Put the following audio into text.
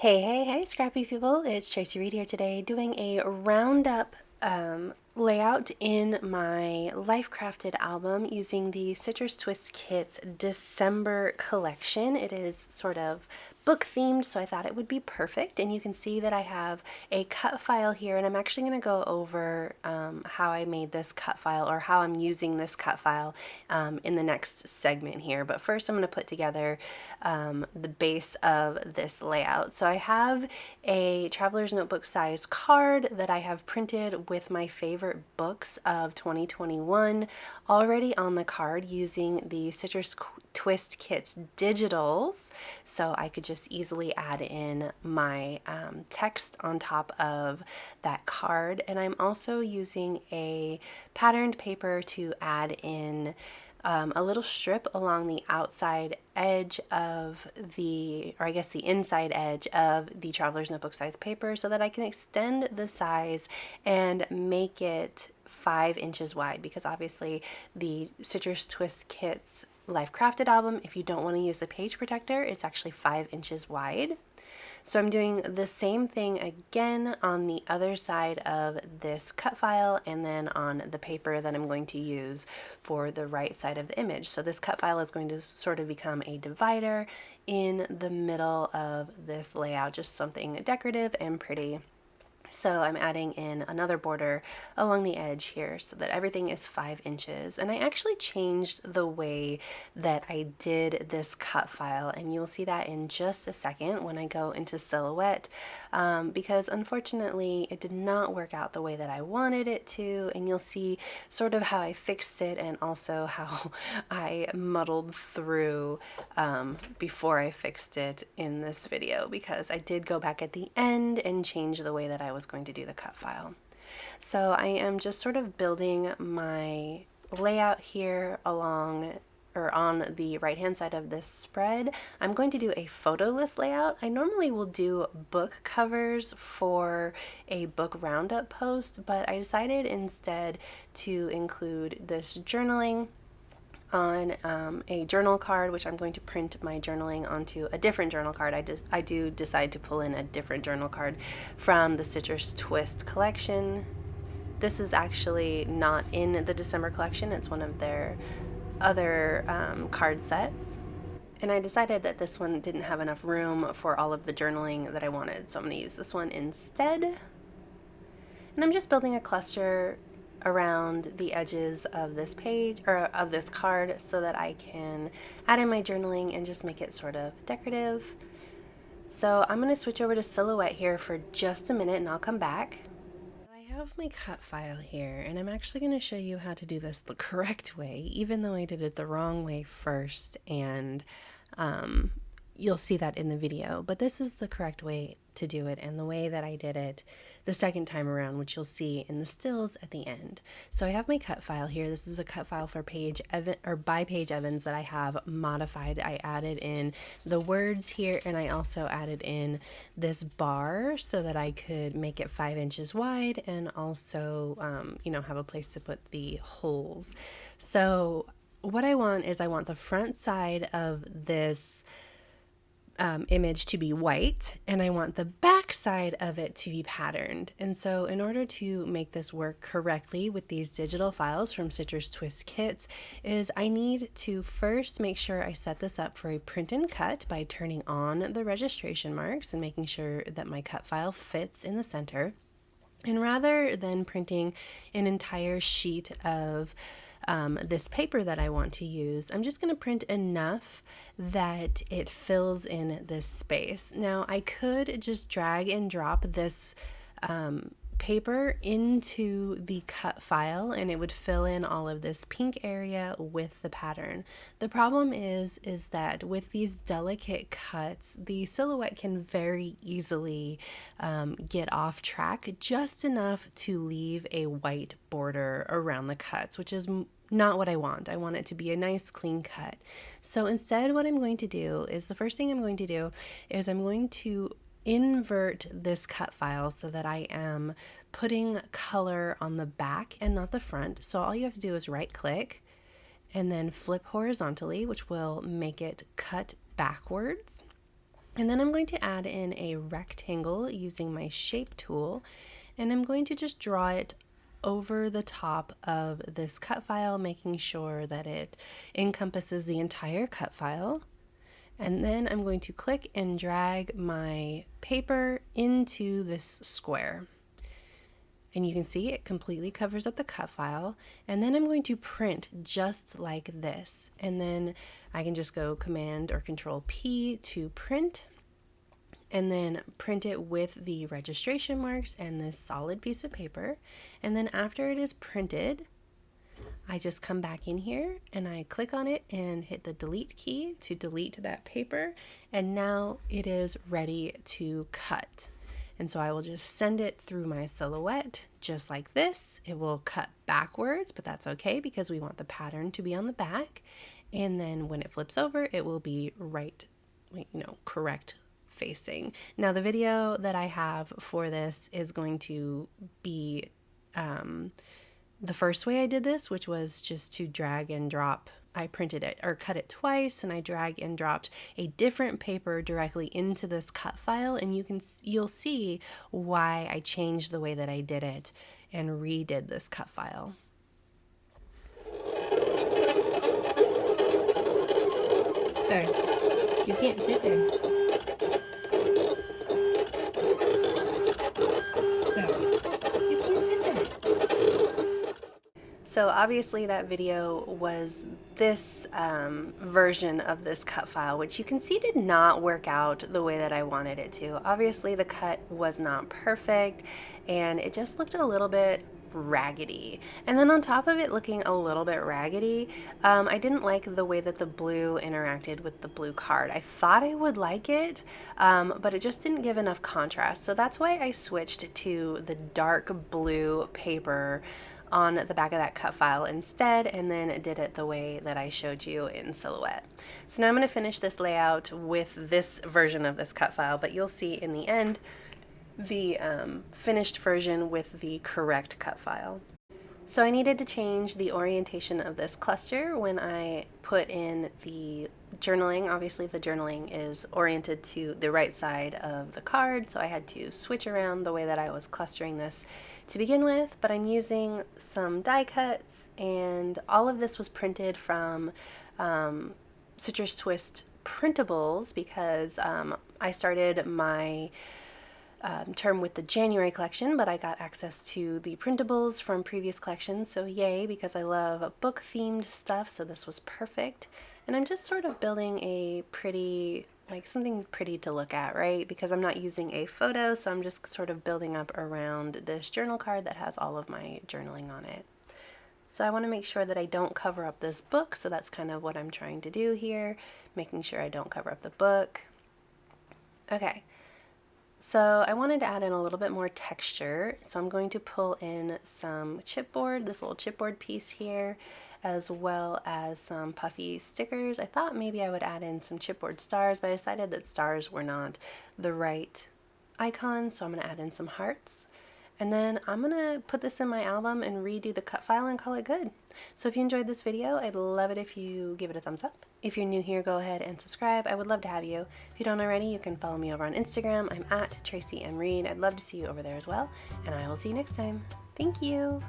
Hey, scrappy people. It's Tracy Reed here today doing a roundup layout in my Life Crafted album using the Citrus Twist Kits December collection. It is sort of book themed, so I thought it would be perfect. And you can see that I have a cut file here, and I'm actually going to go over how I made this cut file or how I'm using this cut file in the next segment here. But first, I'm going to put together the base of this layout. So I have a traveler's notebook size card that I have printed with my favorite books of 2021 already on the card using the Citrus Twist Kits digitals, so I could just easily add in my text on top of that card. And I'm also using a patterned paper to add in a little strip along the outside edge of or I guess the inside edge of the Traveler's Notebook size paper so that I can extend the size and make it 5 inches wide, because obviously the Citrus Twist Kits Life Crafted album, if you don't want to use the page protector, it's actually 5 inches wide. So I'm doing the same thing again on the other side of this cut file and then on the paper that I'm going to use for the right side of the image. So this cut file is going to sort of become a divider in the middle of this layout, just something decorative and pretty. So I'm adding in another border along the edge here so that everything is 5 inches. And I actually changed the way that I did this cut file, and you'll see that in just a second when I go into silhouette, because unfortunately it did not work out the way that I wanted it to, and you'll see sort of how I fixed it and also how I muddled through before I fixed it in this video, because I did go back at the end and change the way that I was going to do the cut file. So I am just sort of building my layout here along or on the right hand side of this spread. I'm going to do a photo list layout. I normally will do book covers for a book roundup post, but I decided instead to include this journaling on a journal card, which I'm going to print my journaling onto a different journal card. I do decide to pull in a different journal card from the Citrus Twist collection. This is actually not in the December collection. It's one of their other card sets. And I decided that this one didn't have enough room for all of the journaling that I wanted, so I'm going to use this one instead. And I'm just building a cluster around the edges of this page or of this card so that I can add in my journaling and just make it sort of decorative. So I'm going to switch over to silhouette here for just a minute and I'll come back. I have my cut file here, and I'm actually going to show you how to do this the correct way, even though I did it the wrong way first, and you'll see that in the video, but this is the correct way to do it and the way that I did it the second time around, which you'll see in the stills at the end. So I have my cut file here. This is a cut file for by Paige Evans that I have modified. I added in the words here, and I also added in this bar so that I could make it 5 inches wide and also have a place to put the holes. So what I want is I want the front side of this image to be white, and I want the back side of it to be patterned. And so in order to make this work correctly with these digital files from Citrus Twist Kits is I need to first make sure I set this up for a print and cut by turning on the registration marks and making sure that my cut file fits in the center. And rather than printing an entire sheet of this paper that I want to use, I'm just going to print enough that it fills in this space. Now I could just drag and drop this paper into the cut file and it would fill in all of this pink area with the pattern. The problem is that with these delicate cuts, the silhouette can very easily get off track just enough to leave a white border around the cuts, which is not what I want. I want it to be a nice clean cut. So instead what I'm going to do is the first thing I'm going to do is I'm going to invert this cut file so that I am putting color on the back and not the front. So all you have to do is right click and then flip horizontally, which will make it cut backwards. And then I'm going to add in a rectangle using my shape tool, and I'm going to just draw it over the top of this cut file, making sure that it encompasses the entire cut file. And then I'm going to click and drag my paper into this square. And you can see it completely covers up the cut file. And then I'm going to print just like this. And then I can just go Command or Control P to print, and then print it with the registration marks and this solid piece of paper. And then after it is printed, I just come back in here and I click on it and hit the delete key to delete that paper. And now it is ready to cut. And so I will just send it through my silhouette just like this. It will cut backwards, but that's okay because we want the pattern to be on the back. And then when it flips over, it will be right, correct facing. Now the video that I have for this is going to be the first way I did this, which was just to drag and drop. I printed it or cut it twice, and I drag and dropped a different paper directly into this cut file, and you'll see why I changed the way that I did it and redid this cut file. Sorry, you can't sit there. So obviously that video was this version of this cut file, which you can see did not work out the way that I wanted it to. Obviously the cut was not perfect and it just looked a little bit raggedy. And then on top of it looking a little bit raggedy, I didn't like the way that the blue interacted with the blue card. I thought I would like it, but it just didn't give enough contrast. So that's why I switched to the dark blue paper on the back of that cut file instead, and then did it the way that I showed you in Silhouette. So now I'm going to finish this layout with this version of this cut file, but you'll see in the end the finished version with the correct cut file. So I needed to change the orientation of this cluster when I put in the journaling. Obviously the journaling is oriented to the right side of the card, so I had to switch around the way that I was clustering this to begin with, but I'm using some die cuts, and all of this was printed from Citrus Twist Printables because I started my term with the January collection, but I got access to the printables from previous collections, so yay, because I love book themed stuff, so this was perfect. And I'm just sort of building a pretty, like something pretty to look at, right? Because I'm not using a photo, so I'm just sort of building up around this journal card that has all of my journaling on it. So I want to make sure that I don't cover up this book, so that's kind of what I'm trying to do here, making sure I don't cover up the book. Okay. So I wanted to add in a little bit more texture, so I'm going to pull in some chipboard, this little chipboard piece here, as well as some puffy stickers. I thought maybe I would add in some chipboard stars, but I decided that stars were not the right icon, so I'm going to add in some hearts. And then I'm going to put this in my album and redo the cut file and call it good. So if you enjoyed this video, I'd love it if you give it a thumbs up. If you're new here, go ahead and subscribe. I would love to have you. If you don't already, you can follow me over on Instagram. I'm at Tracy M. Reed. I'd love to see you over there as well. And I will see you next time. Thank you.